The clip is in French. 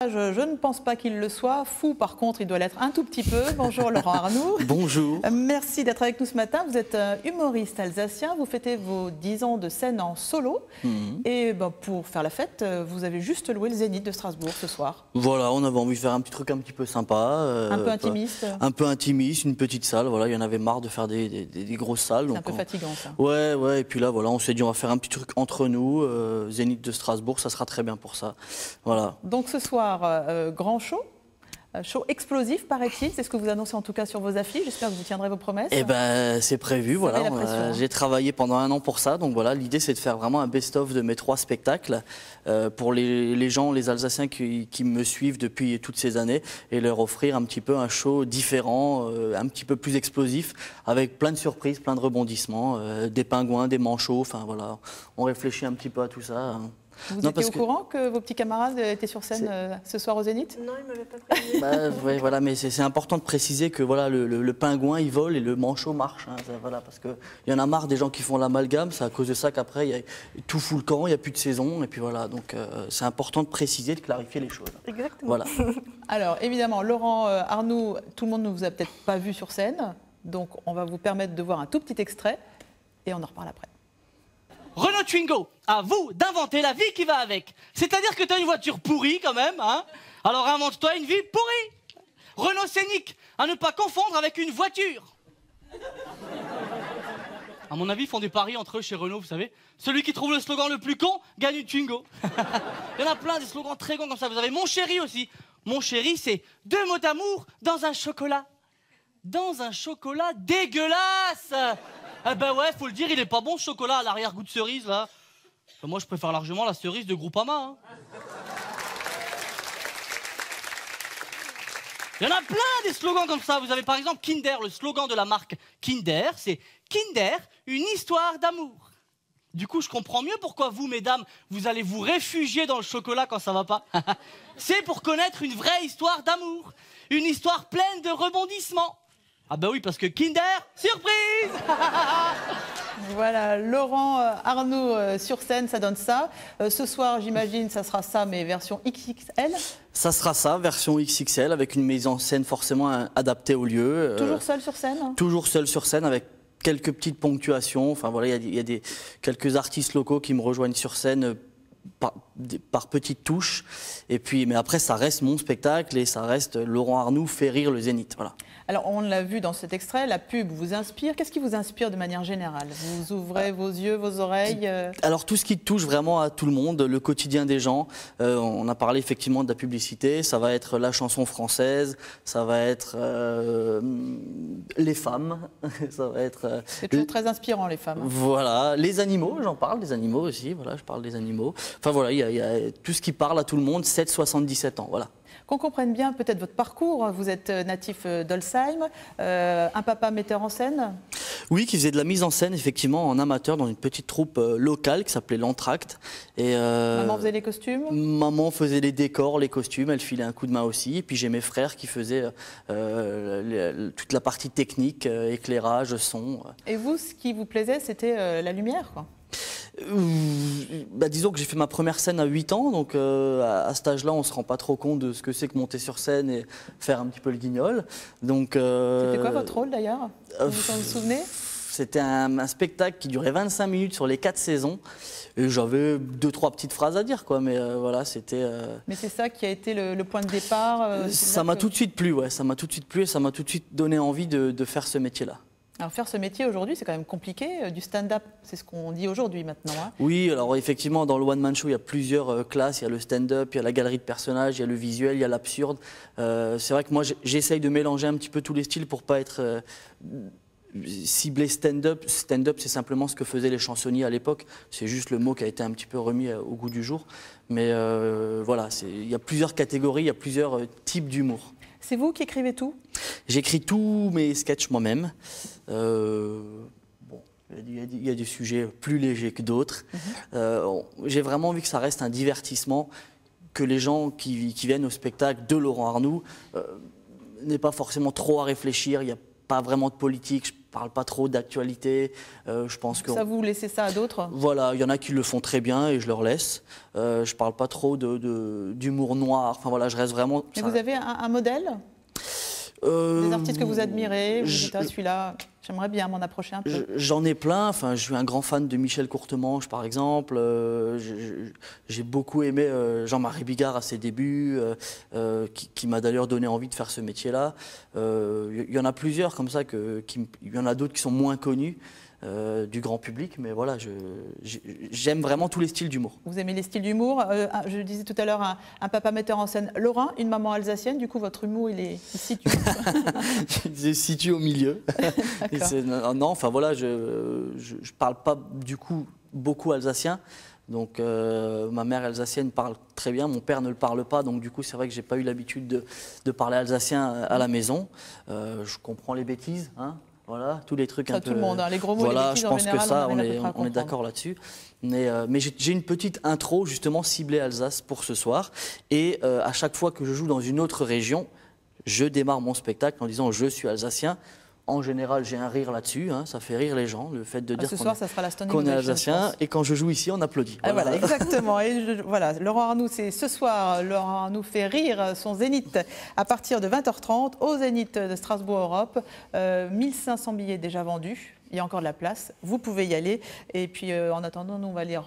Je ne pense pas qu'il le soit. Fou, par contre, il doit l'être un tout petit peu. Bonjour Laurent Arnoux. Bonjour. Merci d'être avec nous ce matin. Vous êtes humoriste alsacien. Vous fêtez vos 10 ans de scène en solo. Et pour faire la fête, vous avez juste loué le Zénith de Strasbourg ce soir. Voilà, on avait envie de faire un petit truc un petit peu sympa. Un peu intimiste. Un peu intimiste, une petite salle. Voilà, il y en avait marre de faire des grosses salles. C'est un peu fatigant ça. Ouais. Et puis là, voilà, on s'est dit on va faire un petit truc entre nous. Zénith de Strasbourg, ça sera très bien pour ça. Voilà. Donc ce soir, grand show. Show explosif, paraît-il. C'est ce que vous annoncez en tout cas sur vos affiches. J'espère que vous tiendrez vos promesses. Eh ben, c'est prévu. Voilà. J'ai travaillé pendant 1 an pour ça. Donc voilà, l'idée c'est de faire vraiment un best-of de mes 3 spectacles pour les gens, les Alsaciens qui me suivent depuis toutes ces années et leur offrir un petit peu un show différent, un petit peu plus explosif, avec plein de surprises, plein de rebondissements, des pingouins, des manchots. Enfin voilà, on réfléchit un petit peu à tout ça. Vous étiez au courant que vos petits camarades étaient sur scène ce soir au Zénith? Non, ils ne m'avaient pas prévenu. Ouais, voilà, mais c'est important de préciser que voilà, le pingouin il vole et le manchot marche. Hein, voilà, parce qu'il y en a marre des gens qui font l'amalgame. C'est à cause de ça qu'après tout fout le camp, il n'y a plus de saison. Et puis voilà, donc c'est important de préciser, de clarifier les choses. Exactement. Voilà. Alors évidemment, Laurent Arnoux, tout le monde ne vous a peut-être pas vu sur scène. Donc on va vous permettre de voir un tout petit extrait et on en reparle après. Renault Twingo, à vous d'inventer la vie qui va avec. C'est-à-dire que tu as une voiture pourrie quand même, hein. Alors invente-toi une vie pourrie. Renault Scénic, à ne pas confondre avec une voiture. À mon avis, ils font des paris entre eux chez Renault, vous savez. Celui qui trouve le slogan le plus con gagne une Twingo. Il y en a plein des slogans très cons comme ça. Vous avez Mon Chéri aussi. Mon Chéri, c'est 2 mots d'amour dans un chocolat. Dans un chocolat dégueulasse. Eh ben ouais, faut le dire, il est pas bon ce chocolat à l'arrière-goût de cerise là. Moi je préfère largement la cerise de Groupama. Hein. Il y en a plein des slogans comme ça. Vous avez par exemple Kinder, le slogan de la marque Kinder, c'est Kinder, une histoire d'amour. Du coup, je comprends mieux pourquoi vous, mesdames, vous allez vous réfugier dans le chocolat quand ça va pas. C'est pour connaître une vraie histoire d'amour. Une histoire pleine de rebondissements. Ah bah oui, parce que Kinder, surprise. Voilà, Laurent Arnoux sur scène, ça donne ça. Ce soir, j'imagine, ça sera ça, mais version XXL. Ça sera ça, version XXL, avec une mise en scène forcément adaptée au lieu. Toujours seul sur scène? Toujours seul sur scène, avec quelques petites ponctuations. Enfin voilà, il y a quelques artistes locaux qui me rejoignent sur scène par petites touches. Et puis, mais après, ça reste mon spectacle et ça reste Laurent Arnoux fait rire le Zénith. Voilà. Alors, on l'a vu dans cet extrait, la pub vous inspire. Qu'est-ce qui vous inspire de manière générale? Vous ouvrez vos yeux, vos oreilles Alors, tout ce qui touche vraiment à tout le monde, le quotidien des gens. On a parlé effectivement de la publicité. Ça va être la chanson française, ça va être les femmes. Ça va être... C'est toujours très inspirant, les femmes. Voilà, les animaux, j'en parle des animaux aussi. Voilà, je parle des animaux. Enfin voilà, il y a tout ce qui parle à tout le monde, 7-77 ans, voilà. Qu'on comprenne bien peut-être votre parcours. Vous êtes natif d'Olsheim, un papa metteur en scène. Oui, qui faisait de la mise en scène effectivement en amateur dans une petite troupe locale qui s'appelait l'Entracte. Maman faisait les costumes? Maman faisait les décors, les costumes, elle filait un coup de main aussi. Et puis j'ai mes frères qui faisaient toute la partie technique, éclairage, son. Et vous, ce qui vous plaisait, c'était la lumière, quoi? Disons que j'ai fait ma première scène à 8 ans, donc à cet âge-là, on ne se rend pas trop compte de ce que c'est que monter sur scène et faire un petit peu le guignol. C'était quoi votre rôle d'ailleurs? Vous vous souvenez? C'était un spectacle qui durait 25 minutes sur les 4 saisons. Et j'avais 2-3 petites phrases à dire, quoi. Mais voilà, c'était... Mais c'est ça qui a été le point de départ ça m'a tout de suite plu, ouais. Ça m'a tout de suite plu et ça m'a tout de suite donné envie de faire ce métier-là. Alors faire ce métier aujourd'hui, c'est quand même compliqué, du stand-up, c'est ce qu'on dit aujourd'hui maintenant. Hein. Oui, alors effectivement, dans le one-man show, il y a plusieurs classes. Il y a le stand-up, il y a la galerie de personnages, il y a le visuel, il y a l'absurde. C'est vrai que moi, j'essaye de mélanger un petit peu tous les styles pour pas être ciblé stand-up. Stand-up, c'est simplement ce que faisaient les chansonniers à l'époque. C'est juste le mot qui a été un petit peu remis au goût du jour. Mais voilà, il y a plusieurs catégories, il y a plusieurs types d'humour. C'est vous qui écrivez tout? J'écris tous mes sketchs moi-même. Il y a des sujets plus légers que d'autres. J'ai vraiment envie que ça reste un divertissement, que les gens qui viennent au spectacle de Laurent Arnoux n'aient pas forcément trop à réfléchir. Il y a pas vraiment de politique, je parle pas trop d'actualité. Je pense que ça, vous laissez ça à d'autres? Voilà, il y en a qui le font très bien et je leur laisse. Je parle pas trop d'humour noir. Enfin voilà, je reste vraiment. Mais vous avez un modèle? Des artistes que vous admirez, vous dites ah, celui-là, j'aimerais bien m'en approcher un peu. J'en ai plein. Enfin, je suis un grand fan de Michel Courtemanche, par exemple. J'ai beaucoup aimé Jean-Marie Bigard à ses débuts, qui m'a d'ailleurs donné envie de faire ce métier-là. Il y en a plusieurs comme ça, il y en a d'autres qui sont moins connus du grand public, mais voilà, j'aime vraiment tous les styles d'humour. Vous aimez les styles d'humour. Je le disais tout à l'heure, un papa metteur en scène lorrain, une maman alsacienne. Du coup, votre humour, il se situe. Il se situe au milieu. Non, enfin voilà, je parle pas du coup beaucoup alsacien. Donc ma mère alsacienne parle très bien, mon père ne le parle pas, donc du coup c'est vrai que j'ai pas eu l'habitude de parler alsacien à la maison. Je comprends les bêtises, hein. Voilà, tous les trucs ça, un peu. Tout le monde, hein, les gros mots, voilà, les bêtises, je pense en général, que ça, on est d'accord là-dessus. Mais j'ai une petite intro justement ciblée Alsace pour ce soir. Et à chaque fois que je joue dans une autre région, je démarre mon spectacle en disant je suis alsacien. En général, j'ai un rire là-dessus, hein, ça fait rire les gens, le fait de dire qu'on est alsacien. Et quand je joue ici, on applaudit. Voilà, voilà exactement. Et voilà, Laurent Arnoux, c'est ce soir. Laurent Arnoux fait rire son Zénith à partir de 20h30 au Zénith de Strasbourg Europe. 1500 billets déjà vendus. Il y a encore de la place. Vous pouvez y aller. Et puis, en attendant, nous, on va lire.